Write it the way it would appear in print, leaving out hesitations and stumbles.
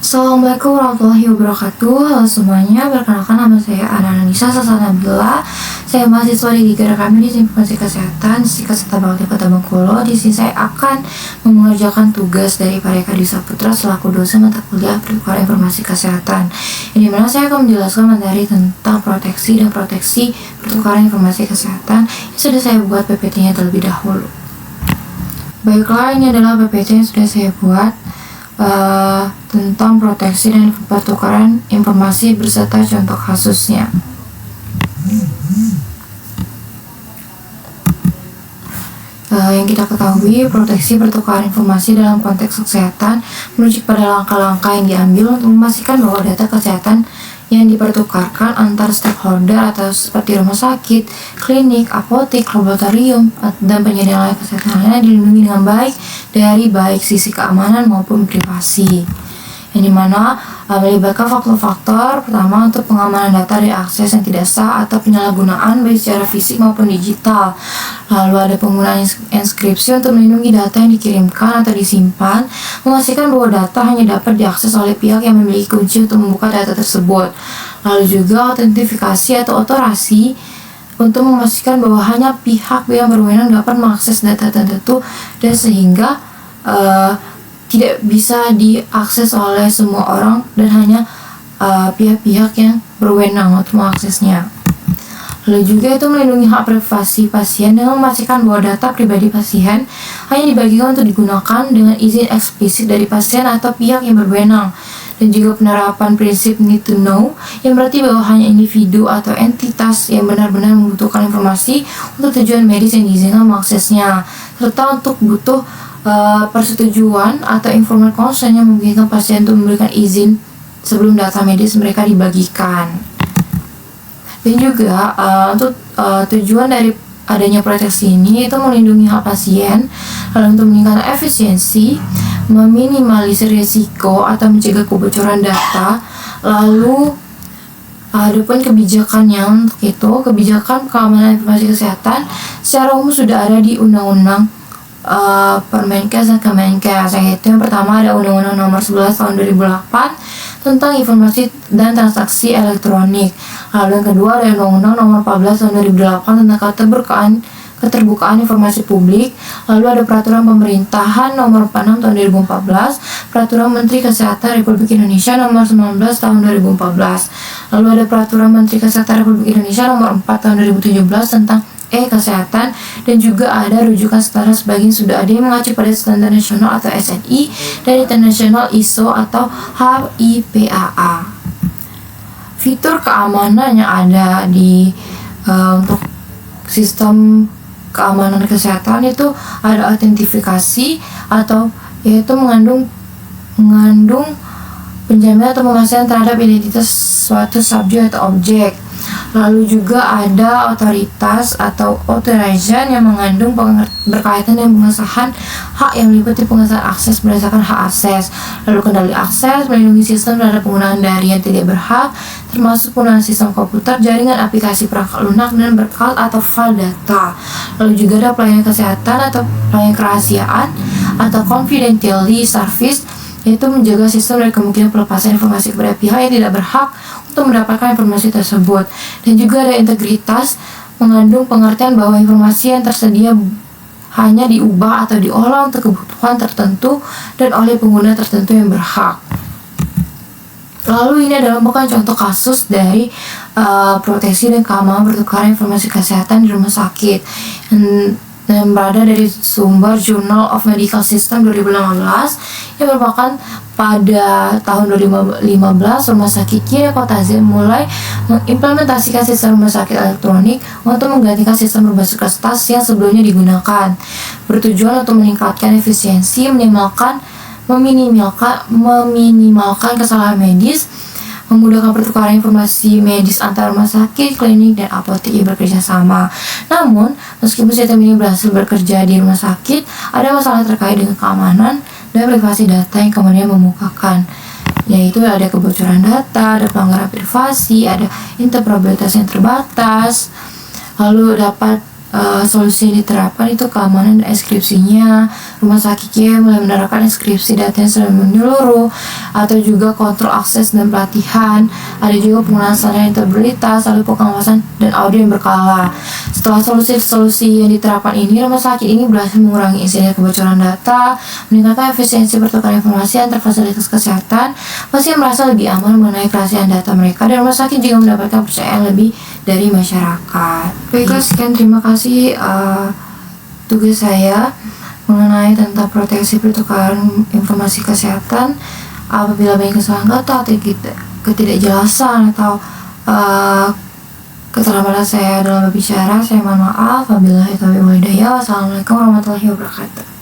Assalamualaikum warahmatullahi wabarakatuh. Halo semuanya, perkenalkan nama saya Ananisa Sasanabila. Saya mahasiswa di Tiga Kami di Informasi Kesehatan Sika Serta Bakti Kota Bengkulu. Di sini saya akan mengerjakan tugas dari Pareka Dwi Saputra selaku dosen mata kuliah pertukaran informasi kesehatan. Ini mana saya akan menjelaskan materi tentang proteksi dan proteksi pertukaran informasi kesehatan yang sudah saya buat PPT-nya terlebih dahulu. Baiklah, ini adalah PPT yang sudah saya buat tentang proteksi dan pertukaran informasi berserta contoh kasusnya. Yang kita ketahui, proteksi pertukaran informasi dalam konteks kesehatan merujuk pada langkah-langkah yang diambil untuk memastikan bahwa data kesehatan yang dipertukarkan antar stakeholder atau seperti rumah sakit, klinik, apotek, laboratorium, dan penyedia layanan kesehatan lainnya dilindungi dengan baik dari baik sisi keamanan maupun privasi. Yang dimana melibatkan faktor-faktor pertama untuk pengamanan data dari akses yang tidak sah atau penyalahgunaan baik secara fisik maupun digital. Lalu ada penggunaan inskripsi untuk melindungi data yang dikirimkan atau disimpan, memastikan bahwa data hanya dapat diakses oleh pihak yang memiliki kunci untuk membuka data tersebut. Lalu juga autentifikasi atau otorasi untuk memastikan bahwa hanya pihak yang berwenang dapat mengakses data tertentu dan sehingga tidak bisa diakses oleh semua orang dan hanya pihak-pihak yang berwenang untuk mengaksesnya. Lalu juga itu melindungi hak privasi pasien dengan memastikan bahwa data pribadi pasien hanya dibagikan untuk digunakan dengan izin eksplisit dari pasien atau pihak yang berwenang. Dan juga penerapan prinsip need to know yang berarti bahwa hanya individu atau entitas yang benar-benar membutuhkan informasi untuk tujuan medis yang diizinkan mengaksesnya, serta untuk butuh persetujuan atau informed consent yang memungkinkan pasien untuk memberikan izin sebelum data medis mereka dibagikan. Dan juga untuk tujuan dari adanya proteksi ini itu melindungi hak pasien, lalu untuk meningkatkan efisiensi, meminimalisir risiko atau mencegah kebocoran data. Lalu ada pun kebijakannya untuk itu, kebijakan keamanan informasi kesehatan secara umum sudah ada di Undang-Undang Permenkes dan Kemenkes, yaitu yang pertama ada Undang-Undang Nomor 11 Tahun 2008 tentang informasi dan transaksi elektronik. Lalu yang kedua ada Undang-Undang Nomor 14 Tahun 2008 tentang keterbukaan informasi publik. Lalu ada Peraturan Pemerintahan Nomor 46 Tahun 2014, Peraturan Menteri Kesehatan Republik Indonesia Nomor 19 Tahun 2014. Lalu ada Peraturan Menteri Kesehatan Republik Indonesia Nomor 4 Tahun 2017 tentang kesehatan, dan juga ada rujukan standar sebagian sudah ada yang mengacu pada standar nasional atau SNI dan internasional ISO atau HIPAA. Fitur keamanan yang ada di untuk sistem keamanan kesehatan itu ada autentifikasi atau yaitu mengandung penjaminan atau memastikan terhadap identitas suatu subjek atau objek. Lalu juga ada otoritas atau authorization yang mengandung berkaitan dengan pengesahan hak yang meliputi pengesahan akses berdasarkan hak akses. Lalu kendali akses melindungi sistem terhadap penggunaan dari yang tidak berhak, termasuk penggunaan sistem komputer, jaringan, aplikasi perangkat lunak, dan berkas atau file data. Lalu juga ada pelayanan kesehatan atau pelayanan kerahasiaan atau confidentiality service, yaitu menjaga sistem dari kemungkinan pelepasan informasi kepada pihak yang tidak berhak untuk mendapatkan informasi tersebut. Dan juga ada integritas, mengandung pengertian bahwa informasi yang tersedia hanya diubah atau diolah untuk kebutuhan tertentu dan oleh pengguna tertentu yang berhak. Lalu ini adalah bukan contoh kasus dari proteksi dan keamanan pertukaran informasi kesehatan di rumah sakit yang berada dari sumber Journal of Medical System 2015 yang merupakan pada tahun 2015 Rumah Sakit Kira Kota Z mulai mengimplementasikan sistem rumah sakit elektronik untuk menggantikan sistem berbasis kertas yang sebelumnya digunakan, bertujuan untuk meningkatkan efisiensi, meminimalkan kesalahan medis, memudahkan pertukaran informasi medis antar rumah sakit, klinik, dan apotek yang bekerja sama. Namun, meskipun sistem ini berhasil bekerja di rumah sakit, ada masalah terkait dengan keamanan dan privasi data yang kemudian memukakan, yaitu ada kebocoran data, ada pelanggaran privasi, ada interoperabilitas yang terbatas, lalu dapat solusi yang diterapkan itu keamanan dan inskripsinya. Rumah sakitnya mulai menerapkan inskripsi datanya secara menyeluruh, atau juga kontrol akses dan pelatihan. Ada juga penggunaan standar integritas, lalu pengawasan dan audit yang berkala. Setelah solusi-solusi yang diterapkan ini, rumah sakit ini berhasil mengurangi insiden kebocoran data, meningkatkan efisiensi pertukaran informasi antar fasilitas kesehatan, pasien merasa lebih aman mengenai kerahasiaan data mereka, dan rumah sakit juga mendapatkan kepercayaan lebih dari masyarakat. Baiklah, sekian, terima kasih tugas saya mengenai tentang proteksi pertukaran informasi kesehatan. Apabila banyak kesalahan kata atau ketidakjelasan atau keterlambatan saya dalam berbicara, saya mohon maaf. Wabillahi taufiq wal hidayah. Wassalamualaikum warahmatullahi wabarakatuh.